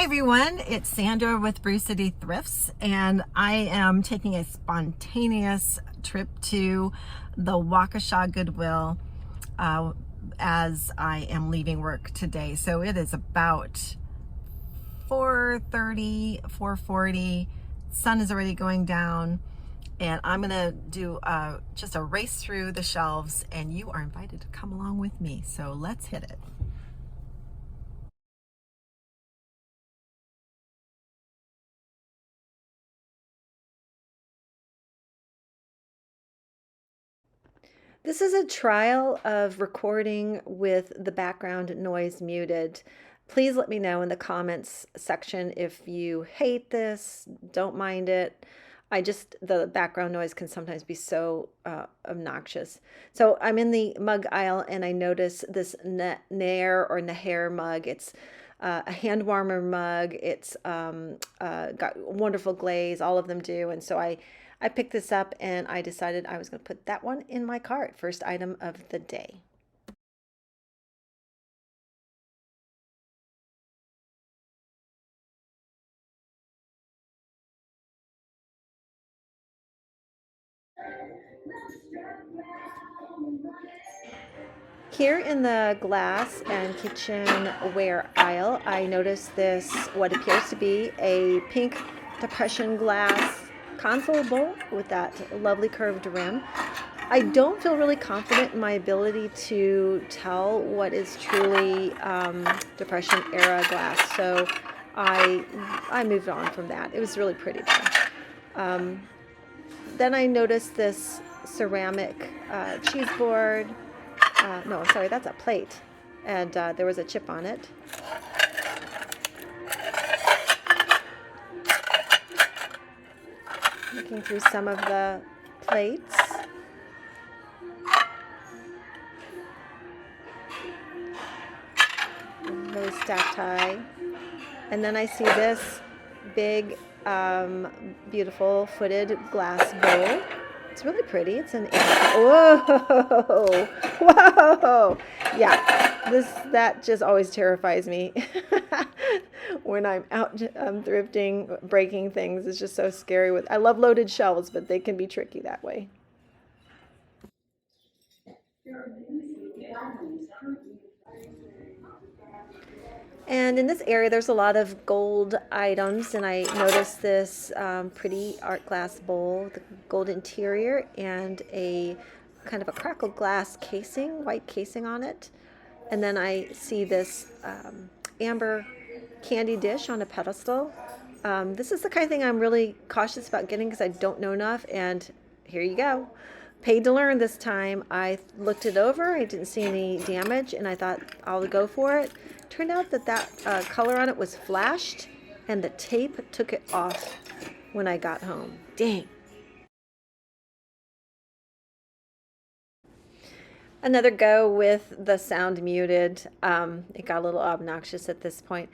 Hi everyone, it's Sandra with Brew City Thrifts, and I am taking a spontaneous trip to the Waukesha Goodwill as I am leaving work today. So it is about 4:30, 4:40. Sun is already going down, and I'm gonna do just a race through the shelves, and you are invited to come along with me. So let's hit it. This is a trial of recording with the background noise muted. Please let me know in the comments section if you hate this, don't mind it. The background noise can sometimes be so obnoxious. So I'm in the mug aisle and I notice this Neher mug. It's a hand warmer mug. It's got wonderful glaze, all of them do. And so I picked this up and I decided I was going to put that one in my cart. First item of the day. Here in the glass and kitchenware aisle, I noticed this, what appears to be a pink depression glass console bowl with that lovely curved rim. I don't feel really confident in my ability to tell what is truly Depression era glass, so I moved on from that. It was really pretty though. Then I noticed this ceramic cheese board. No, sorry, that's a plate, and there was a chip on it. Looking through some of the plates. Really stacked high. And then I see this big, beautiful footed glass bowl. It's really pretty. It's an whoa, whoa, yeah. That just always terrifies me when I'm out thrifting, breaking things. It's just so scary. I love loaded shelves, but they can be tricky that way. And in this area, there's a lot of gold items, and I noticed this pretty art glass bowl with a gold interior and a kind of a crackled glass casing, white casing on it. And then I see this amber candy dish on a pedestal. This is the kind of thing I'm really cautious about getting because I don't know enough, and here you go. Paid to learn this time. I looked it over, I didn't see any damage, and I thought I'll go for it. Turned out that color on it was flashed, and the tape took it off when I got home. Dang. Another go with the sound muted. It got a little obnoxious at this point.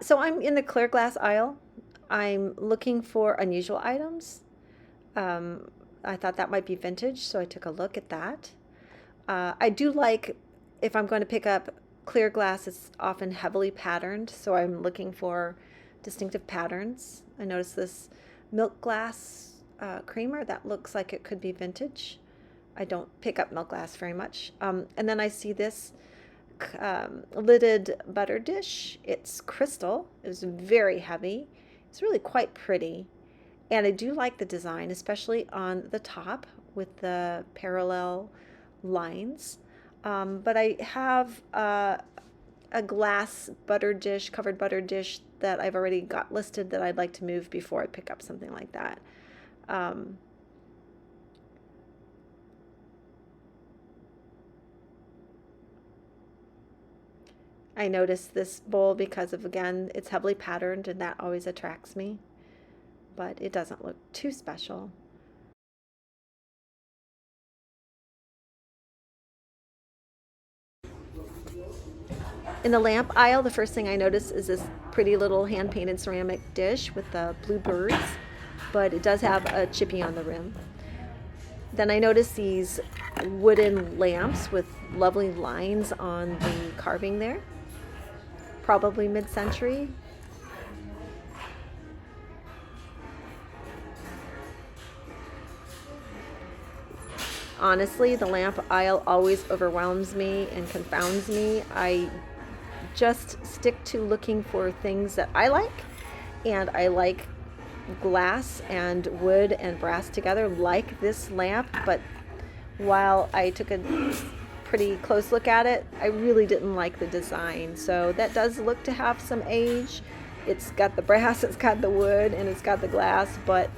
So I'm in the clear glass aisle. I'm looking for unusual items. I thought that might be vintage, so I took a look at that. I do like, if I'm going to pick up clear glass, it's often heavily patterned, so I'm looking for distinctive patterns. I noticed this milk glass creamer that looks like it could be vintage. I don't pick up milk glass very much. And then I see this lidded butter dish. It's crystal. It was very heavy. It's really quite pretty. And I do like the design, especially on the top with the parallel lines. But I have a glass butter dish, covered butter dish that I've already got listed that I'd like to move before I pick up something like that. I noticed this bowl because of, again, it's heavily patterned, and that always attracts me, but it doesn't look too special. In the lamp aisle, the first thing I noticed is this pretty little hand-painted ceramic dish with the blue birds, but it does have a chippy on the rim. Then I noticed these wooden lamps with lovely lines on the carving there, probably mid-century. Honestly, the lamp aisle always overwhelms me and confounds me. I just stick to looking for things that I like, and I like glass and wood and brass together, like this lamp. But while I took a pretty close look at it, I really didn't like the design. So that does look to have some age. It's got the brass, it's got the wood, and it's got the glass, but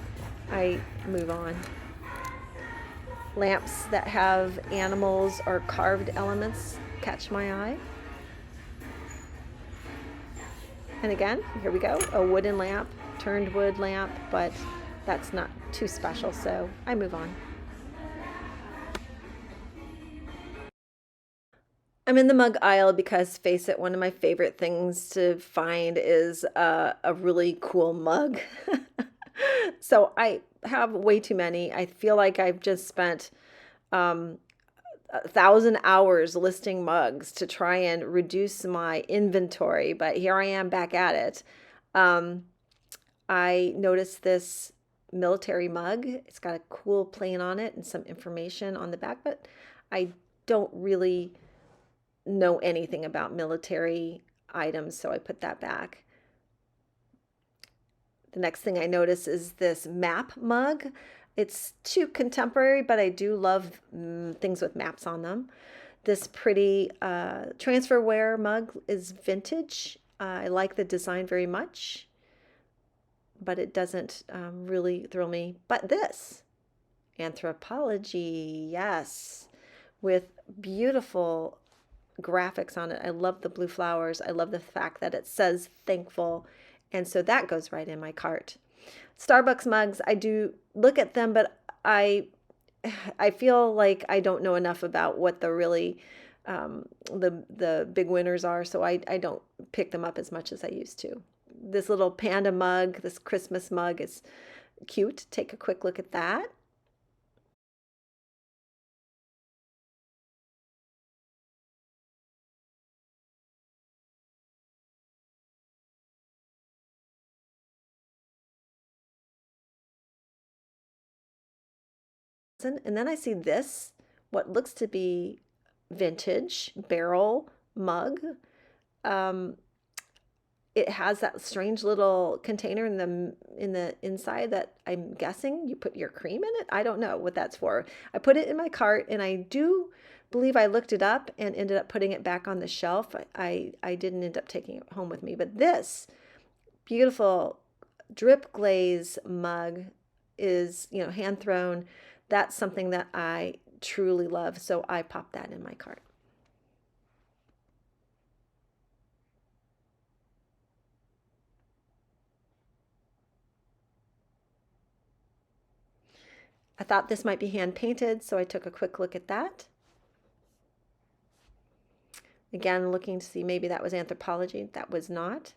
I move on. Lamps that have animals or carved elements catch my eye. And again, here we go, a wooden lamp, turned wood lamp, but that's not too special, so I move on. I'm in the mug aisle because, face it, one of my favorite things to find is a really cool mug. So I have way too many. I feel like I've just spent 1,000 hours listing mugs to try and reduce my inventory, but here I am back at it. I noticed this military mug. It's got a cool plane on it and some information on the back, but I don't really know anything about military items, so I put that back. The next thing I notice is this map mug. It's too contemporary, but I do love things with maps on them. This pretty transferware mug is vintage. I like the design very much, but it doesn't really thrill me. But this, Anthropologie, yes, with beautiful graphics on it. I love the blue flowers. I love the fact that it says thankful. And so that goes right in my cart. Starbucks mugs, I do look at them, but I feel like I don't know enough about what the really the big winners are, so I don't pick them up as much as I used to. This little panda mug, this Christmas mug is cute. Take a quick look at that. And then I see this, what looks to be vintage barrel mug. It has that strange little container in the inside that I'm guessing you put your cream in it. I don't know what that's for. I put it in my cart, and I do believe I looked it up and ended up putting it back on the shelf. I didn't end up taking it home with me, but this beautiful drip glaze mug is, hand thrown. That's something that I truly love, so I popped that in my cart. I thought this might be hand painted, so I took a quick look at that. Again, looking to see maybe that was Anthropologie. That was not.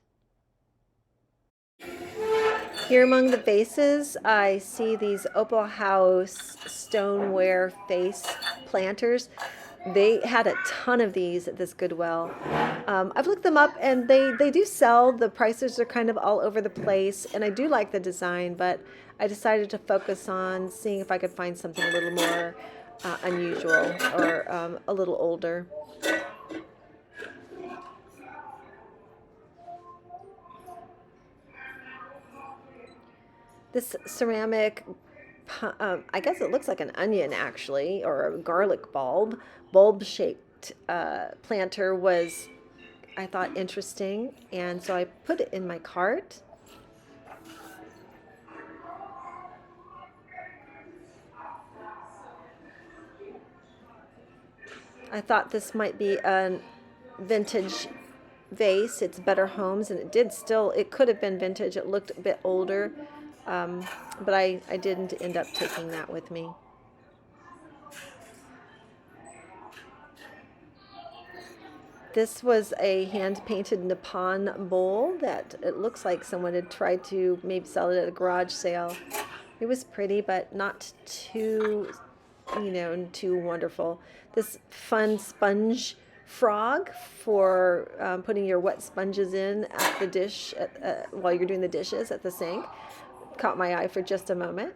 Here among the vases, I see these Opal House stoneware vase planters. They had a ton of these at this Goodwill. I've looked them up, and they do sell. The prices are kind of all over the place, and I do like the design, but I decided to focus on seeing if I could find something a little more unusual or a little older. This ceramic, I guess it looks like an onion actually, or a garlic bulb-shaped planter was, I thought, interesting, and so I put it in my cart. I thought this might be a vintage vase. It's Better Homes, and it could have been vintage. It looked a bit older, but I didn't end up taking that with me. This was a hand-painted Nippon bowl that it looks like someone had tried to maybe sell it at a garage sale. It was pretty, but not too, too wonderful. This fun sponge frog for putting your wet sponges in at the dish while you're doing the dishes at the sink caught my eye for just a moment.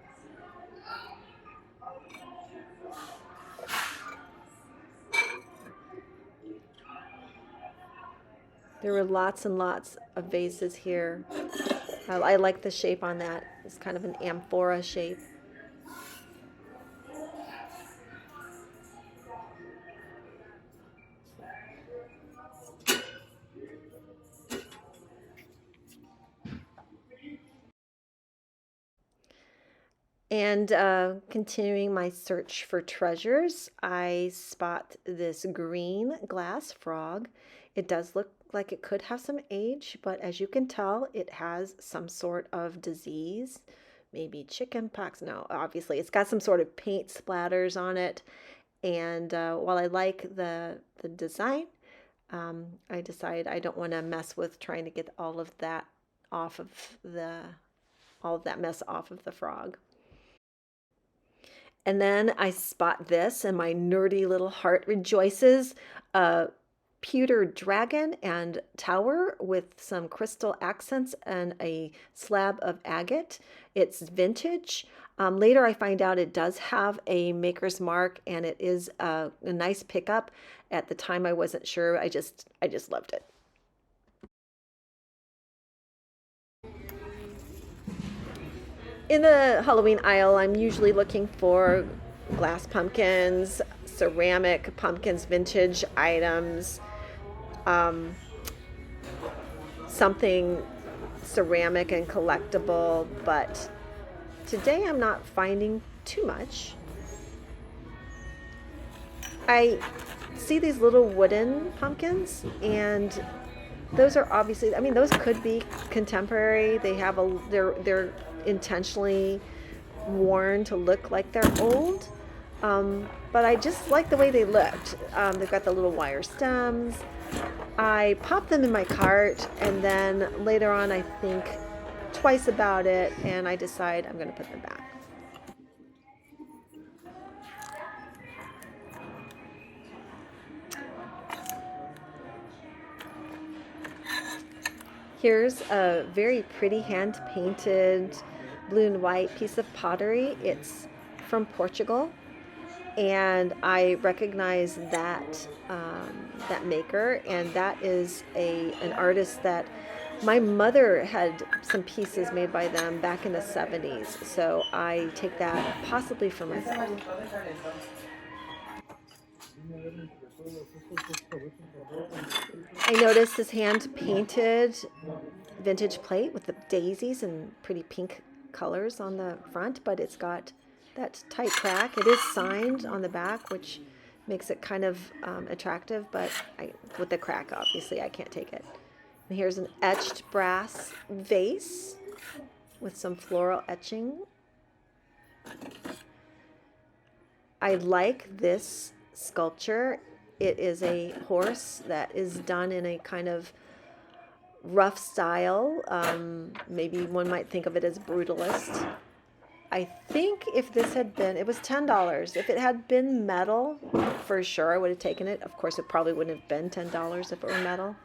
There were lots and lots of vases here. I like the shape on that. It's kind of an amphora shape. And continuing my search for treasures, I spot this green glass frog. It does look like it could have some age, but as you can tell, it has some sort of disease, maybe chicken pox. No, obviously, it's got some sort of paint splatters on it. And while I like the design, I decide I don't want to mess with trying to get all of that mess off of the frog. And then I spot this, and my nerdy little heart rejoices. A pewter dragon and tower with some crystal accents and a slab of agate. It's vintage. Later I find out it does have a maker's mark, and it is a nice pickup. At the time I wasn't sure. I just loved it. In the Halloween aisle, I'm usually looking for glass pumpkins, ceramic pumpkins, vintage items, something ceramic and collectible, but today I'm not finding too much. I see these little wooden pumpkins, and those are obviously, I mean, those could be contemporary. They're intentionally worn to look like they're old, but I just like the way they looked. They've got the little wire stems. I popped them in my cart, and then later on I think twice about it, and I decide I'm going to put them back. Here's a very pretty hand-painted blue and white piece of pottery. It's from Portugal, and I recognize that maker, and that is an artist that my mother had some pieces made by them back in the 70s, so I take that possibly for myself. I noticed this hand-painted vintage plate with the daisies and pretty pink colors on the front, but it's got that tight crack. It is signed on the back, which makes it kind of attractive, but with the crack, obviously, I can't take it. And here's an etched brass vase with some floral etching. I like this sculpture. It is a horse that is done in a kind of rough style. Maybe one might think of it as brutalist. I think if this had been, it was $10. If it had been metal, for sure I would have taken it. Of course, it probably wouldn't have been $10 if it were metal.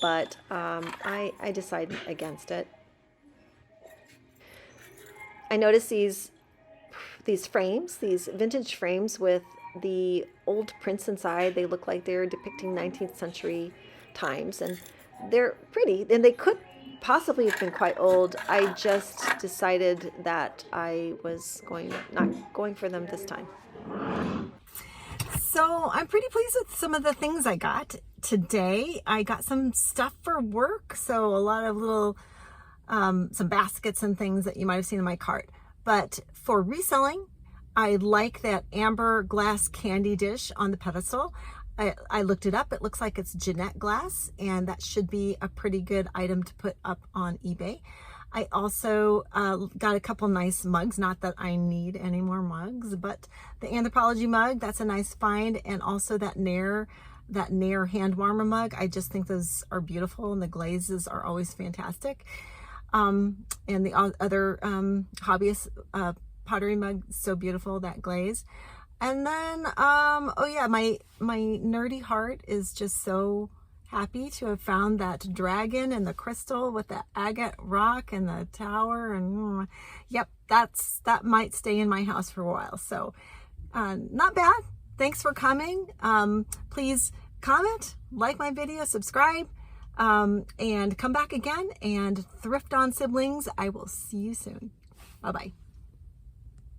But I decided against it. I noticed these frames, these vintage frames with the old prints inside. They look like they're depicting 19th century times, and they're pretty, and they could possibly have been quite old. I just decided that I was not going for them this time. So I'm pretty pleased with some of the things I got today. I got some stuff for work, so a lot of little some baskets and things that you might have seen in my cart. But for reselling, I like that amber glass candy dish on the pedestal. I looked it up. It looks like it's Jeanette glass, and that should be a pretty good item to put up on eBay. I also got a couple nice mugs. Not that I need any more mugs, but the Anthropologie mug, that's a nice find. And also that Neher hand warmer mug. I just think those are beautiful, and the glazes are always fantastic. And the other hobbyist pottery mug, so beautiful, that glaze. And then, oh yeah, my nerdy heart is just so happy to have found that dragon and the crystal with the agate rock and the tower. And yep, that might stay in my house for a while. So not bad. Thanks for coming. Please comment, like my video, subscribe. And come back again and thrift on, siblings. I will see you soon. Bye-bye.